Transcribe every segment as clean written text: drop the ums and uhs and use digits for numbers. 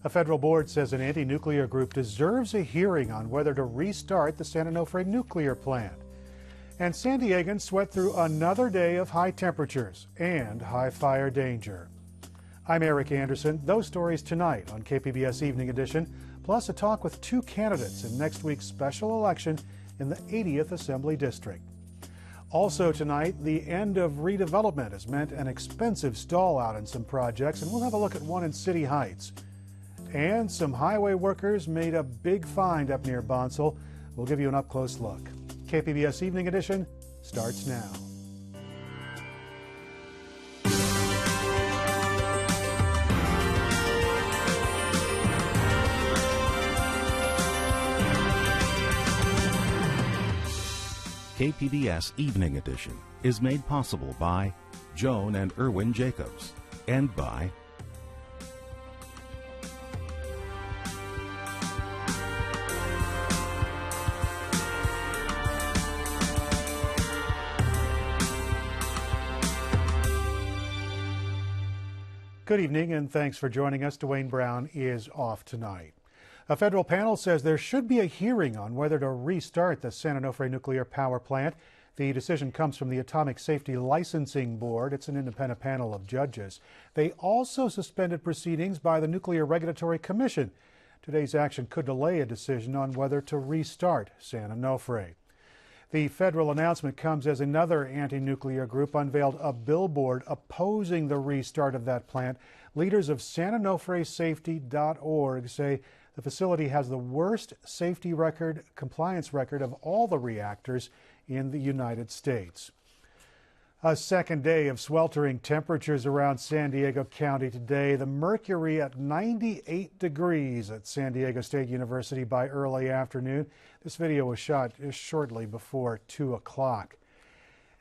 A federal board says an anti-nuclear group deserves a hearing on whether to restart the San Onofre nuclear plant. And San Diegans sweat through another day of high temperatures and high fire danger. I'm Eric Anderson. Those stories tonight on KPBS Evening Edition, plus a talk with two candidates in next week's special election in the 80th Assembly District. Also tonight, the end of redevelopment has meant an expensive stall out in some projects, and we'll have a look at one in City Heights. And some highway workers made a big find up near Bonsall. We'll give you an up-close look. KPBS Evening Edition starts now. KPBS Evening Edition is made possible by Joan and Irwin Jacobs and by Good evening and thanks for joining us. Dwayne Brown is off tonight. A federal panel says there should be a hearing on whether to restart the San Onofre nuclear power plant. The decision comes from the Atomic Safety Licensing Board. It's an independent panel of judges. They also suspended proceedings by the Nuclear Regulatory Commission. Today's action could delay a decision on whether to restart San Onofre. The federal announcement comes as another anti-nuclear group unveiled a billboard opposing the restart of that plant. Leaders of SanOnofreSafety.org say the facility has the worst safety record, compliance record of all the reactors in the United States. A second day of sweltering temperatures around San Diego County today. The mercury at 98 degrees at San Diego State University by early afternoon. This video was shot just shortly before 2 o'clock.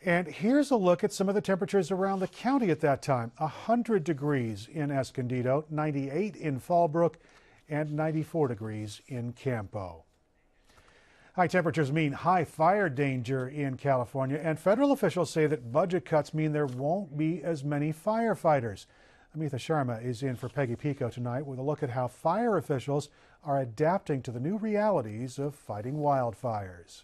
And here's a look at some of the temperatures around the county at that time. 100 degrees in Escondido, 98 in Fallbrook, and 94 degrees in Campo. High temperatures mean high fire danger in California, and federal officials say that budget cuts mean there won't be as many firefighters. Amitha Sharma is in for Peggy Pico tonight with a look at how fire officials are adapting to the new realities of fighting wildfires.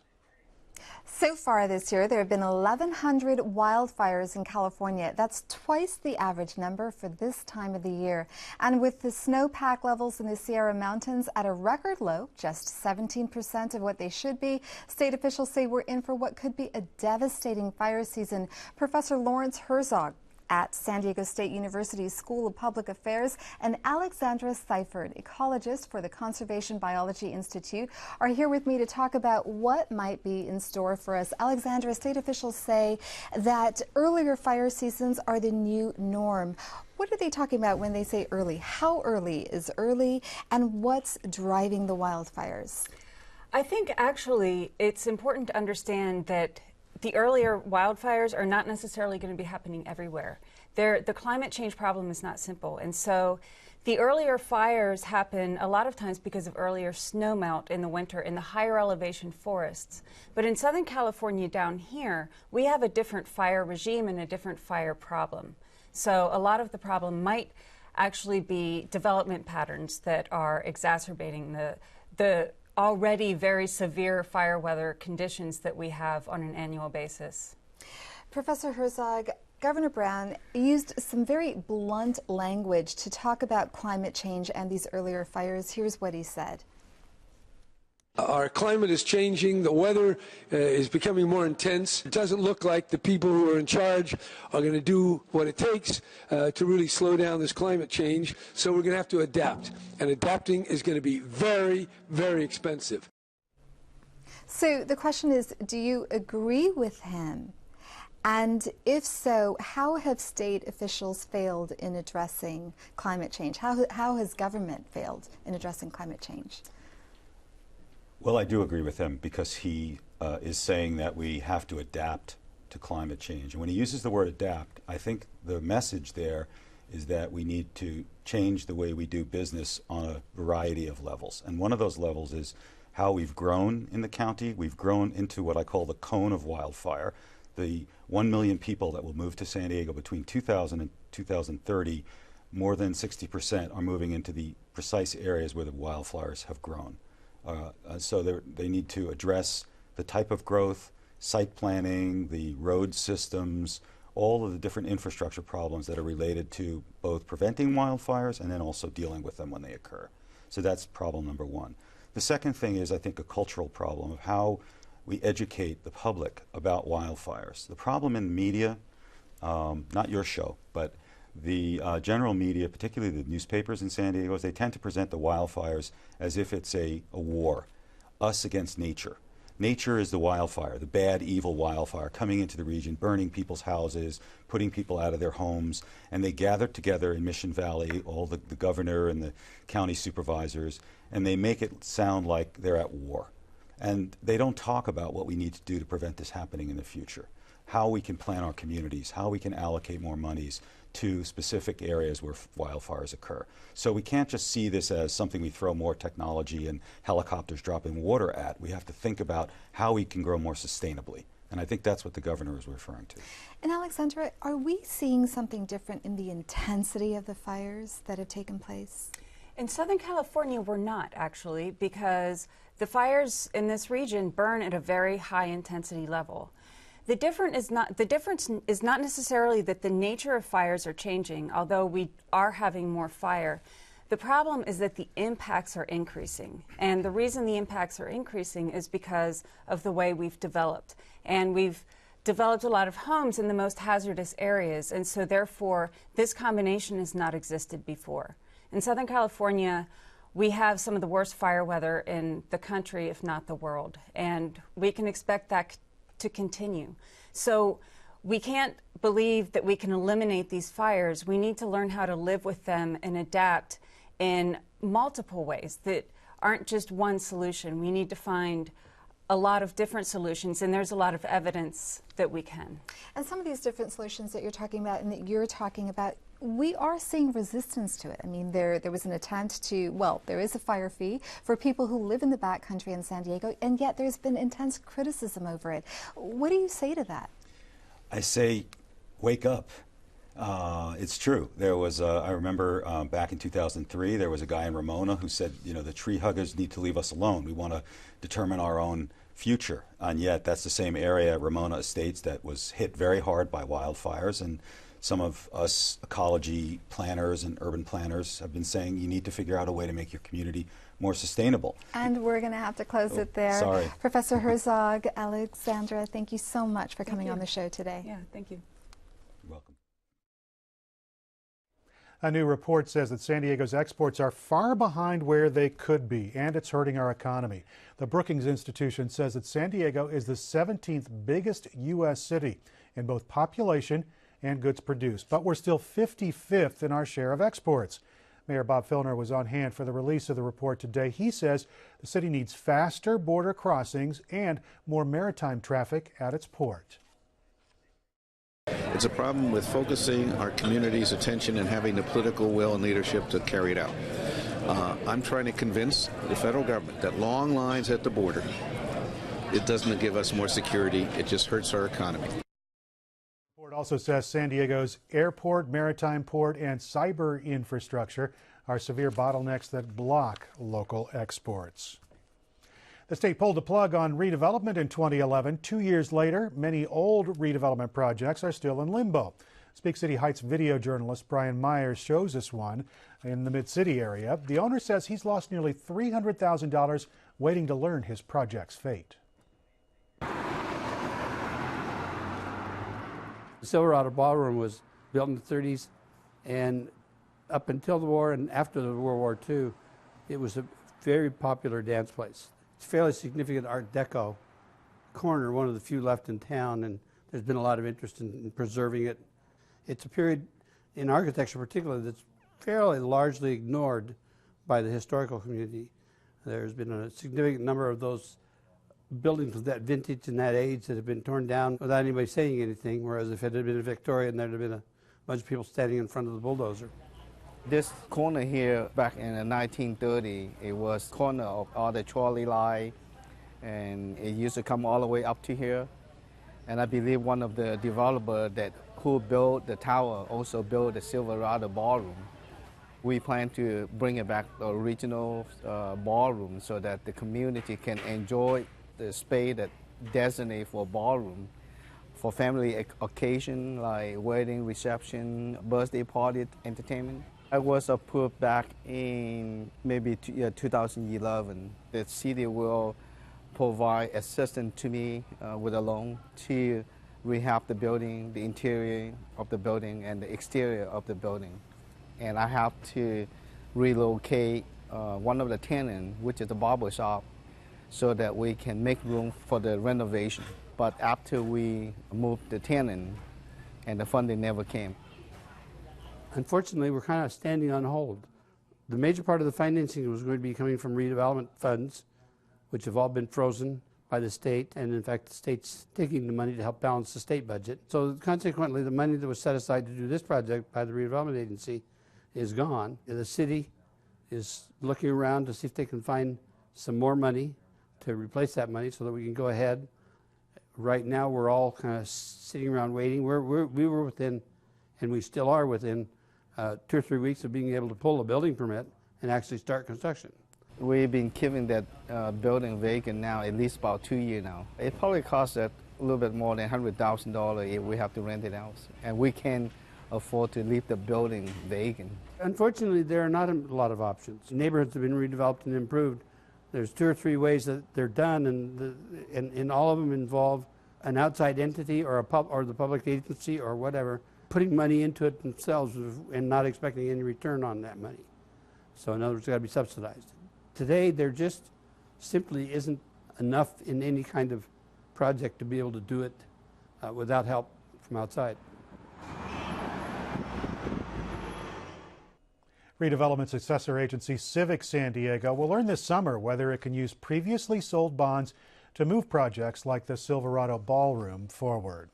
So far this year, there have been 1,100 wildfires in California. That's twice the average number for this time of the year. And with the snowpack levels in the Sierra Mountains at a record low, just 17% of what they should be, state officials say we're in for what could be a devastating fire season. Professor Lawrence Herzog at San Diego State University's School of Public Affairs and Alexandra Seifert, ecologist for the Conservation Biology Institute, are here with me to talk about what might be in store for us. Alexandra, state officials say that earlier fire seasons are the new norm. What are they talking about when they say early? How early is early, and what's driving the wildfires? I think actually it's important to understand that the earlier wildfires are not necessarily going to be happening everywhere. The climate change problem is not simple, and so the earlier fires happen a lot of times because of earlier snowmelt in the winter in the higher elevation forests. But in Southern California down here, we have a different fire regime and a different fire problem. So a lot of the problem might actually be development patterns that are exacerbating the already very severe fire weather conditions that we have on an annual basis. Professor Herzog, Governor Brown used some very blunt language to talk about climate change and these earlier fires. Here's what he said. Our climate is changing. The weather is becoming more intense. It doesn't look like the people who are in charge are going to do what it takes to really slow down this climate change. So we're going to have to adapt. And adapting is going to be very, very expensive. So the question is, do you agree with him? And if so, how have state officials failed in addressing climate change? How has government failed in addressing climate change? Well, I do agree with him because he is saying that we have to adapt to climate change. And when he uses the word adapt, I think the message there is that we need to change the way we do business on a variety of levels. And one of those levels is how we've grown in the county. We've grown into what I call the cone of wildfire. The 1 million people that will move to San Diego between 2000 and 2030 more than 60% are moving into the precise areas where the wildfires have grown. So they need to address the type of growth, site planning, the road systems, all of the different infrastructure problems that are related to both preventing wildfires and then also dealing with them when they occur. So that's problem number one. The second thing is, I think, a cultural problem of how we educate the public about wildfires. The problem in the media, not your show, but the general media, particularly the newspapers in San Diego, they tend to present the wildfires as if it's a war, us against nature. Nature is the wildfire, the bad, evil wildfire coming into the region, burning people's houses, putting people out of their homes, and they gather together in Mission Valley, all the governor and the county supervisors, and they make it sound like they're at war. And they don't talk about what we need to do to prevent this happening in the future, how we can plan our communities, how we can allocate more monies to specific areas where wildfires occur. So we can't just see this as something we throw more technology and helicopters dropping water at. We have to think about how we can grow more sustainably. And I think that's what the governor is referring to. And Alexandra, are we seeing something different in the intensity of the fires that have taken place? In Southern California, we're not, actually, because the fires in this region burn at a very high intensity level. The difference is not necessarily that the nature of fires are changing, although we are having more fire. The problem is that the impacts are increasing. And the reason the impacts are increasing is because of the way we've developed. And we've developed a lot of homes in the most hazardous areas. And so therefore, this combination has not existed before. In Southern California, we have some of the worst fire weather in the country, if not the world. And we can expect that to continue. So we can't believe that we can eliminate these fires. We need to learn how to live with them and adapt in multiple ways that aren't just one solution. We need to find a lot of different solutions, and there's a lot of evidence that we can. And some of these different solutions that you're talking about and that you're talking about, we are seeing resistance to it. I mean, there was an attempt to, well, there is a fire fee for people who live in the backcountry in San Diego, and yet there's been intense criticism over it. What do you say to that? I say, wake up. It's true. There was, I remember back in 2003, there was a guy in Ramona who said, you know, the tree huggers need to leave us alone. We want to determine our own future. And yet that's the same area, Ramona Estates, that was hit very hard by wildfires. And some of us ecology planners and urban planners have been saying you need to figure out a way to make your community more sustainable. And we're going to have to close it there. Sorry. Professor Herzog, Alexandra, thank you so much for coming on the show today. Yeah, thank you. You're welcome. A new report says that San Diego's exports are far behind where they could be, and it's hurting our economy. The Brookings Institution says that San Diego is the 17th biggest U.S. city in both population and goods produced, but we're still 55th in our share of exports. Mayor Bob Filner was on hand for the release of the report today. He says the city needs faster border crossings and more maritime traffic at its port. It's a problem with focusing our community's attention and having the political will and leadership to carry it out. I'm trying to convince the federal government that long lines at the border, it doesn't give us more security, it just hurts our economy. The report also says San Diego's airport, maritime port, and cyber infrastructure are severe bottlenecks that block local exports. The state pulled the plug on redevelopment in 2011. 2 years later, many old redevelopment projects are still in limbo. Speak City Heights video journalist Brian Myers shows us one in the Mid-City area. The owner says he's lost nearly $300,000 waiting to learn his project's fate. The Silverado Ballroom was built in the 30s, and up until the war and after the World War II, it was a very popular dance place. It's a fairly significant Art Deco corner, one of the few left in town, and there's been a lot of interest in preserving it. It's a period in architecture particularly that's fairly largely ignored by the historical community. There's been a significant number of those buildings of that vintage and that age that have been torn down without anybody saying anything, whereas if it had been a Victorian, there'd have been a bunch of people standing in front of the bulldozer. This corner here, back in 1930, it was corner of all the trolley line, and it used to come all the way up to here. And I believe one of the developers who built the tower also built the Silverado Ballroom. We plan to bring it back the original ballroom so that the community can enjoy the space that designated for ballroom for family occasion like wedding, reception, birthday party, entertainment. I was approved back in maybe 2011. The city will provide assistance to me with a loan to rehab the building, the interior of the building, and the exterior of the building. And I have to relocate one of the tenants, which is the barber shop, so that we can make room for the renovation. But after we moved the tenant, and the funding never came. Unfortunately, we're kind of standing on hold. The major part of the financing was going to be coming from redevelopment funds, which have all been frozen by the state, and in fact the state's taking the money to help balance the state budget. So consequently, the money that was set aside to do this project by the redevelopment agency is gone. The city is looking around to see if they can find some more money to replace that money so that we can go ahead. Right now, we're all kind of sitting around waiting. We were within, and we still are within, 2 or 3 weeks of being able to pull a building permit and actually start construction. We've been keeping that building vacant now at least about 2 years now. It probably costs a little bit more than $100,000 if we have to rent it out. And we can't afford to leave the building vacant. Unfortunately, there are not a lot of options. Neighborhoods have been redeveloped and improved. There's 2 or 3 ways that they're done, and all of them involve an outside entity or the public agency or whatever putting money into it themselves and not expecting any return on that money. So in other words, it's got to be subsidized. Today, there just simply isn't enough in any kind of project to be able to do it without help from outside. Redevelopment successor agency Civic San Diego will learn this summer whether it can use previously sold bonds to move projects like the Silverado Ballroom forward.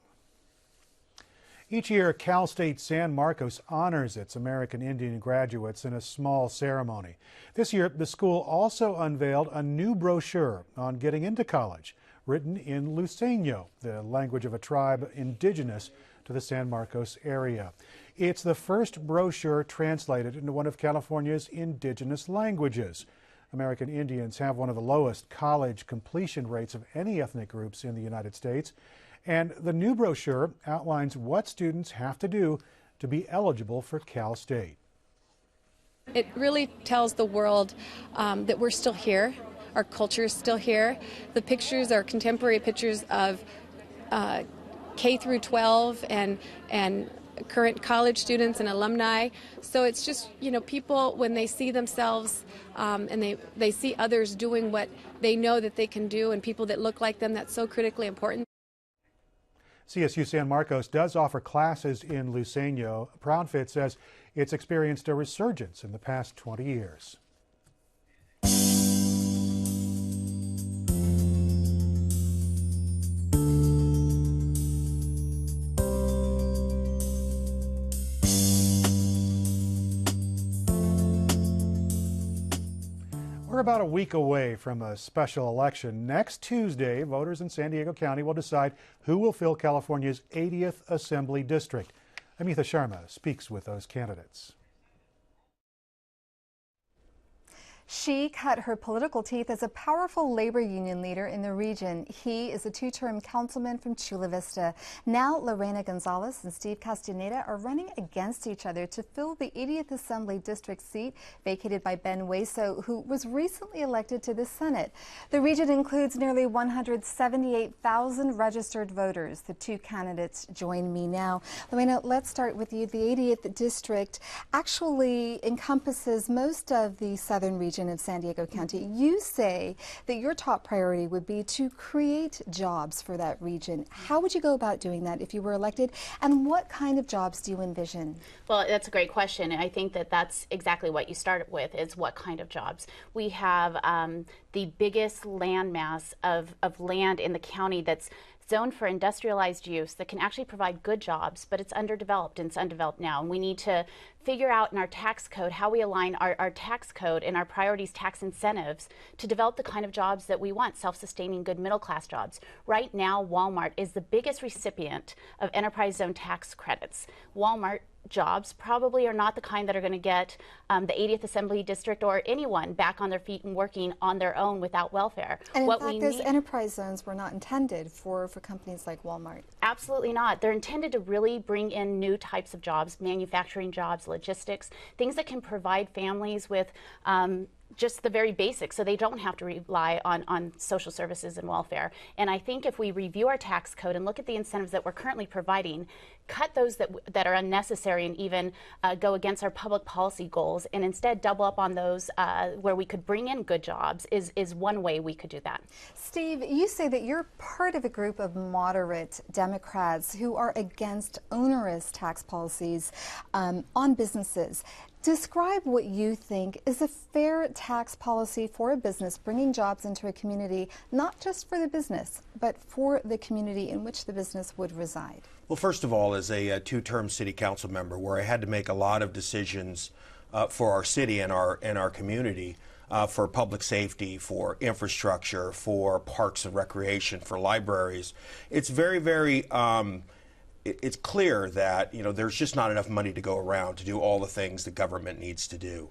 Each year, Cal State San Marcos honors its American Indian graduates in a small ceremony. This year, the school also unveiled a new brochure on getting into college, written in Luiseño, the language of a tribe indigenous to the San Marcos area. It's the first brochure translated into one of California's indigenous languages. American Indians have one of the lowest college completion rates of any ethnic groups in the United States. And the new brochure outlines what students have to do to be eligible for Cal State. It really tells the world that we're still here, our culture is still here. The pictures are contemporary pictures of K through 12 and current college students and alumni. So it's just, people, when they see themselves and they see others doing what they know that they can do and people that look like them, that's so critically important. CSU San Marcos does offer classes in Luiseño. ProudFit says it's experienced a resurgence in the past 20 years. We're about a week away from a special election. Next Tuesday, voters in San Diego County will decide who will fill California's 80th Assembly District. Amitha Sharma speaks with those candidates. She cut her political teeth as a powerful labor union leader in the region. He is a 2-term councilman from Chula Vista. Now Lorena Gonzalez and Steve Castaneda are running against each other to fill the 80th Assembly District seat vacated by Ben Hueso, who was recently elected to the Senate. The region includes nearly 178,000 registered voters. The 2 candidates join me now. Lorena, let's start with you. The 80th District actually encompasses most of the southern region of San Diego County. You say that your top priority would be to create jobs for that region. How would you go about doing that if you were elected, and what kind of jobs do you envision? Well, that's a great question, and I think that that's exactly what you started with, is what kind of jobs. We have the biggest land mass of land in the county that's zoned for industrialized use that can actually provide good jobs, but it's underdeveloped, and it's undeveloped now. And we need to figure out in our tax code how we align our tax code and our priorities tax incentives to develop the kind of jobs that we want, self-sustaining, good middle-class jobs. Right now, Walmart is the biggest recipient of enterprise zone tax credits. Walmart jobs probably are not the kind that are going to get the 80th Assembly District or anyone back on their feet and working on their own without welfare. And in fact, those enterprise zones were not intended for companies like Walmart. Absolutely not. They're intended to really bring in new types of jobs, manufacturing jobs, logistics, things that can provide families with just the very basics, so they don't have to rely on social services and welfare. And I think if we review our tax code and look at the incentives that we're currently providing, cut those that are unnecessary and even go against our public policy goals, and instead double up on those where we could bring in good jobs is one way we could do that. Steve, you say that you're part of a group of moderate Democrats who are against onerous tax policies on businesses. Describe what you think is a fair tax policy for a business bringing jobs into a community, not just for the business, but for the community in which the business would reside. Well, first of all, as a two-term city council member where I had to make a lot of decisions for our city and our community, for public safety, for infrastructure, for parks and recreation, for libraries, it's very it's clear that there's just not enough money to go around to do all the things the government needs to do.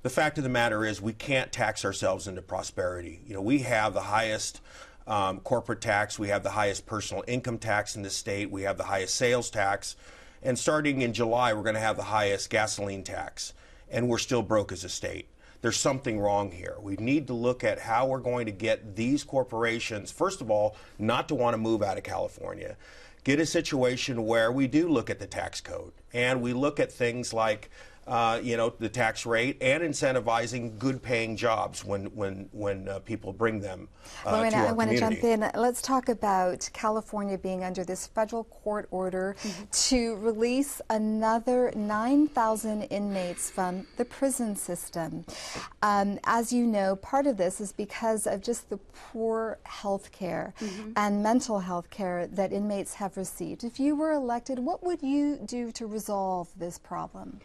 The fact of the matter is we can't tax ourselves into prosperity. We have the highest corporate tax, we have the highest personal income tax in the state, we have the highest sales tax, and starting in July we're going to have the highest gasoline tax, and we're still broke as a state. There's something wrong here. We need to look at how we're going to get these corporations, first of all, not to want to move out of California. Get a situation where we do look at the tax code and we look at things like the tax rate and incentivizing good-paying jobs when people bring them to our Lorena, I want to community. jump in. Let's talk about California being under this federal court order to release another 9,000 inmates from the prison system. As you know, part of this is because of just the poor health care and mental health care that inmates have received. If you were elected, what would you do to resolve this problem?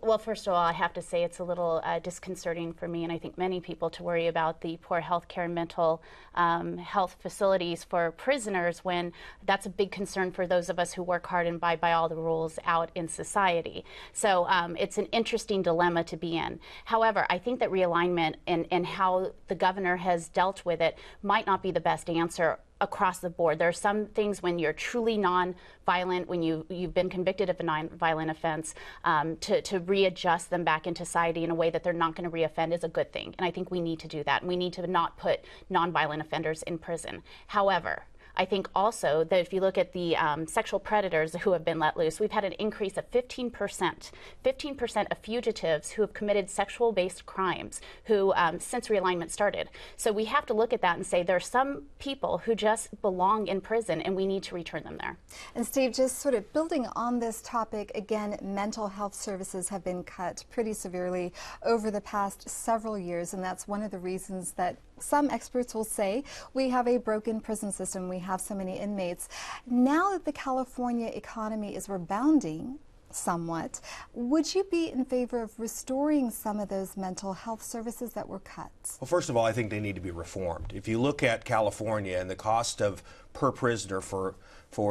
Well, first of all, I have to say it's a little disconcerting for me, and I think many people, to worry about the poor health care and mental health facilities for prisoners when that's a big concern for those of us who work hard and abide by all the rules out in society. So it's an interesting dilemma to be in. However, I think that realignment and how the governor has dealt with it might not be the best answer across the board. There are some things when you're truly non-violent, when you've been convicted of a non-violent offense, to readjust them back into society in a way that they're not going to reoffend is a good thing. And I think we need to do that. And we need to not put non-violent offenders in prison. However, I think also that if you look at the sexual predators who have been let loose, we've had an increase of 15%. 15% of fugitives who have committed sexual-based crimes who since realignment started. So we have to look at that and say there are some people who just belong in prison and we need to return them there. And Steve, just sort of building on this topic, again, mental health services have been cut pretty severely over the past several years, and that's one of the reasons that some experts will say we have a broken prison system, we have so many inmates. Now that the California economy is rebounding somewhat, would you be in favor of restoring some of those mental health services that were cut? Well, first of all, I think they need to be reformed. If you look at California and the cost of per prisoner for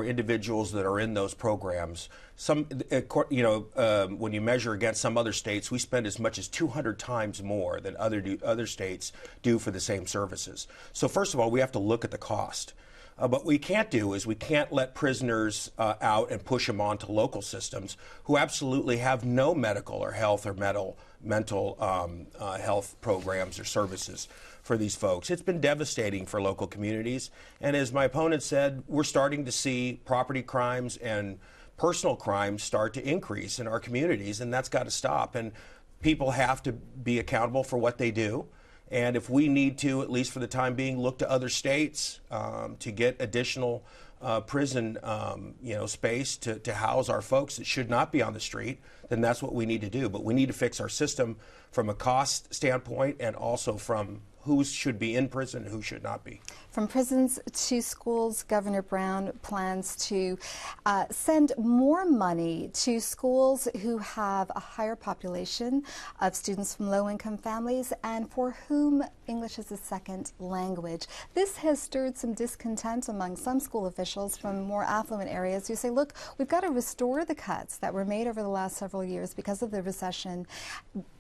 individuals that are in those programs, when you measure against some other states, we spend as much as 200 times more than other states do for the same services. So first of all, we have to look at the cost. What we can't do is we can't let prisoners out and push them onto local systems who absolutely have no medical or health or mental health programs or services for these folks. It's been devastating for local communities. And as my opponent said, we're starting to see property crimes and personal crimes start to increase in our communities, and that's got to stop. And people have to be accountable for what they do. And if we need to, at least for the time being, look to other states to get additional prison space to house our folks that should not be on the street, then that's what we need to do. But we need to fix our system from a cost standpoint and also from who should be in prison and who should not be. From prisons to schools, Governor Brown plans to send more money to schools who have a higher population of students from low-income families and for whom English is a second language. This has stirred some discontent among some school officials from more affluent areas who say, look, we've got to restore the cuts that were made over the last several years because of the recession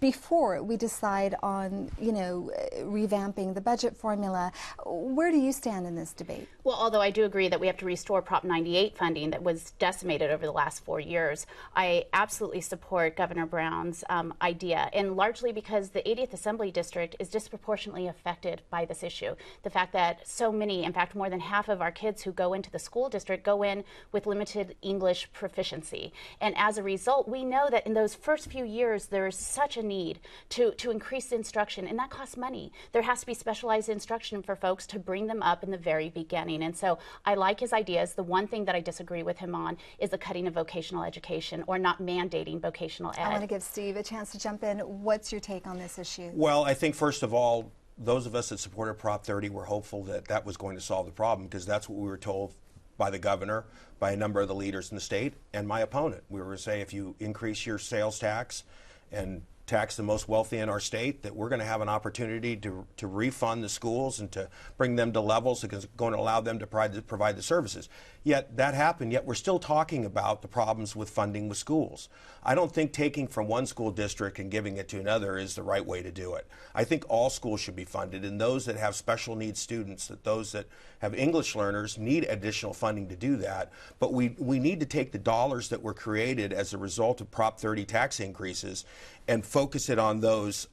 before we decide on, revamping the budget formula. Where do you stand in this debate? Well, although I do agree that we have to restore Prop 98 funding that was decimated over the last 4 years, I absolutely support Governor Brown's idea, and largely because the 80th Assembly District is disproportionately affected by this issue. The fact that so many, in fact, more than half of our kids who go into the school district go in with limited English proficiency. And as a result, we know that in those first few years, there's such a need to increase instruction, and that costs money. There has to be specialized instruction for folks to bring them up in the very beginning. And so I like his ideas. The one thing that I disagree with him on is the cutting of vocational education or not mandating vocational ed. I want to give Steve a chance to jump in. What's your take on this issue? Well, I think first of all, those of us that supported Prop 30 were hopeful that that was going to solve the problem, because that's what we were told by the governor, by a number of the leaders in the state, and my opponent. We were going to say, if you increase your sales tax and tax the most wealthy in our state, that we're going to have an opportunity to refund the schools and to bring them to levels that's going to allow them to provide the services. Yet that happened, yet we're still talking about the problems with funding with schools. I don't think taking from one school district and giving it to another is the right way to do it. I think all schools should be funded, and those that have special needs students, that those that have English learners need additional funding to do that. But we need to take the dollars that were created as a result of Prop 30 tax increases and focus it on those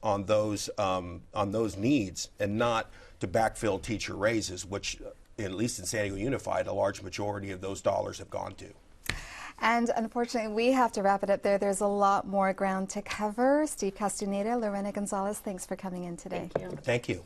needs, and not to backfill teacher raises, which, at least in San Diego Unified, a large majority of those dollars have gone to. And unfortunately, we have to wrap it up there. There's a lot more ground to cover. Steve Castaneda, Lorena Gonzalez, thanks for coming in today. Thank you. Thank you.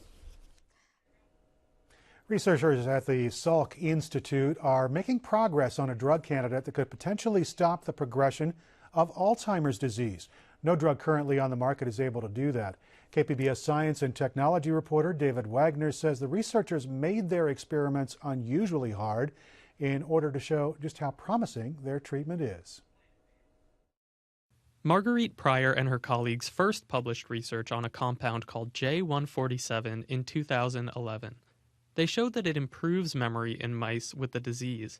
Researchers at the Salk Institute are making progress on a drug candidate that could potentially stop the progression of Alzheimer's disease. No drug currently on the market is able to do that. KPBS science and technology reporter David Wagner says the researchers made their experiments unusually hard in order to show just how promising their treatment is. Marguerite Pryor and her colleagues first published research on a compound called J147 in 2011. They showed that it improves memory in mice with the disease.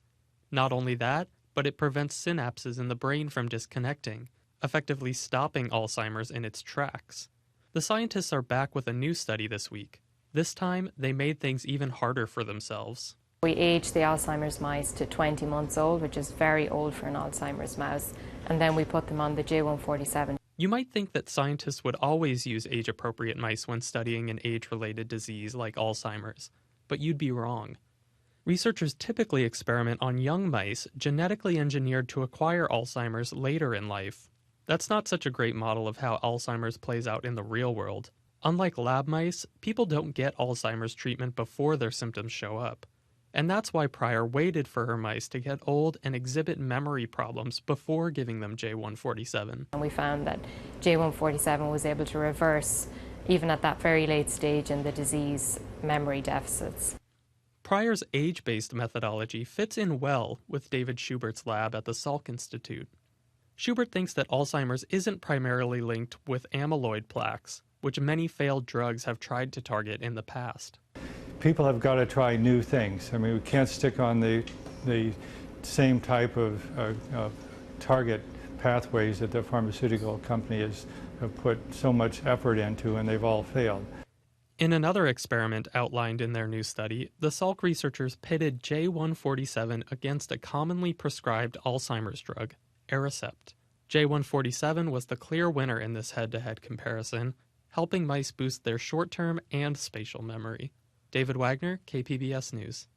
Not only that, but it prevents synapses in the brain from disconnecting, effectively stopping Alzheimer's in its tracks. The scientists are back with a new study this week. This time, they made things even harder for themselves. We aged the Alzheimer's mice to 20 months old, which is very old for an Alzheimer's mouse, and then we put them on the J147. You might think that scientists would always use age-appropriate mice when studying an age-related disease like Alzheimer's, but you'd be wrong. Researchers typically experiment on young mice genetically engineered to acquire Alzheimer's later in life. That's not such a great model of how Alzheimer's plays out in the real world. Unlike lab mice, people don't get Alzheimer's treatment before their symptoms show up. And that's why Pryor waited for her mice to get old and exhibit memory problems before giving them J147. And we found that J147 was able to reverse, even at that very late stage in the disease, memory deficits. Pryor's age-based methodology fits in well with David Schubert's lab at the Salk Institute. Schubert thinks that Alzheimer's isn't primarily linked with amyloid plaques, which many failed drugs have tried to target in the past. People have got to try new things. I mean, we can't stick on the same type of target pathways that the pharmaceutical companies have put so much effort into, and they've all failed. In another experiment outlined in their new study, the Salk researchers pitted J147 against a commonly prescribed Alzheimer's drug, Aricept. J147 was the clear winner in this head-to-head comparison, helping mice boost their short-term and spatial memory. David Wagner, KPBS News.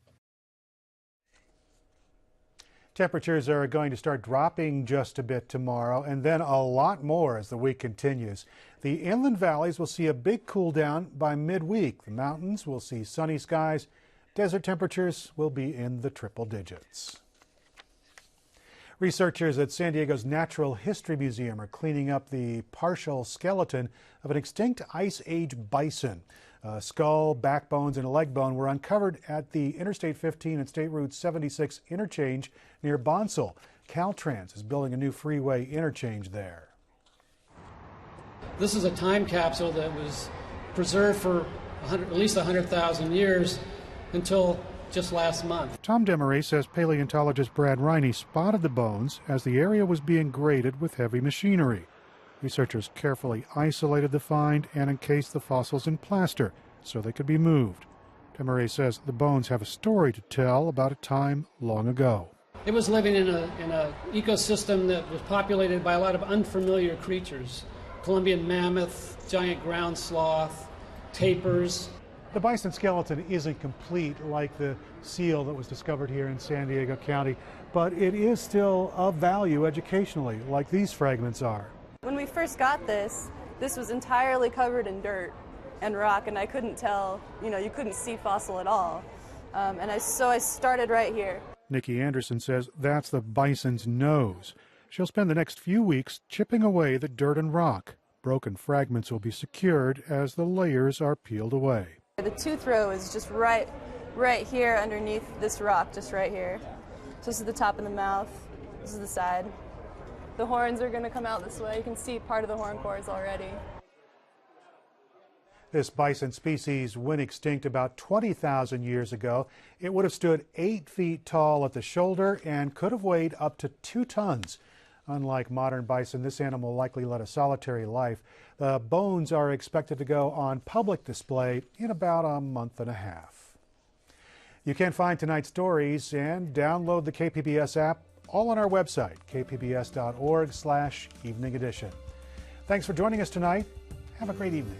Temperatures are going to start dropping just a bit tomorrow, and then a lot more as the week continues. The inland valleys will see a big cool down by midweek. The mountains will see sunny skies. Desert temperatures will be in the triple digits. Researchers at San Diego's Natural History Museum are cleaning up the partial skeleton of an extinct Ice Age bison. A skull, backbones, and a leg bone were uncovered at the Interstate 15 and State Route 76 interchange near Bonsall. Caltrans is building a new freeway interchange there. This is a time capsule that was preserved for at least 100,000 years until just last month. Tom Demeray says paleontologist Brad Riney spotted the bones as the area was being graded with heavy machinery. Researchers carefully isolated the find and encased the fossils in plaster so they could be moved. Demeray says the bones have a story to tell about a time long ago. It was living in a ecosystem that was populated by a lot of unfamiliar creatures. Columbian mammoth, giant ground sloth, tapirs. The bison skeleton isn't complete like the seal that was discovered here in San Diego County, but it is still of value educationally, like these fragments are. When we first got this was entirely covered in dirt and rock, and I couldn't tell, you couldn't see fossil at all. So I started right here. Nikki Anderson says that's the bison's nose. She'll spend the next few weeks chipping away the dirt and rock. Broken fragments will be secured as the layers are peeled away. The tooth row is just right here underneath this rock, just right here. So this is the top of the mouth, this is the side. The horns are going to come out this way. You can see part of the horn cores already. This bison species went extinct about 20,000 years ago. It would have stood 8 feet tall at the shoulder and could have weighed up to 2 tons. Unlike modern bison, this animal likely led a solitary life. The bones are expected to go on public display in about a month and a half. You can find tonight's stories and download the KPBS app all on our website, kpbs.org/evening edition. Thanks for joining us tonight. Have a great evening.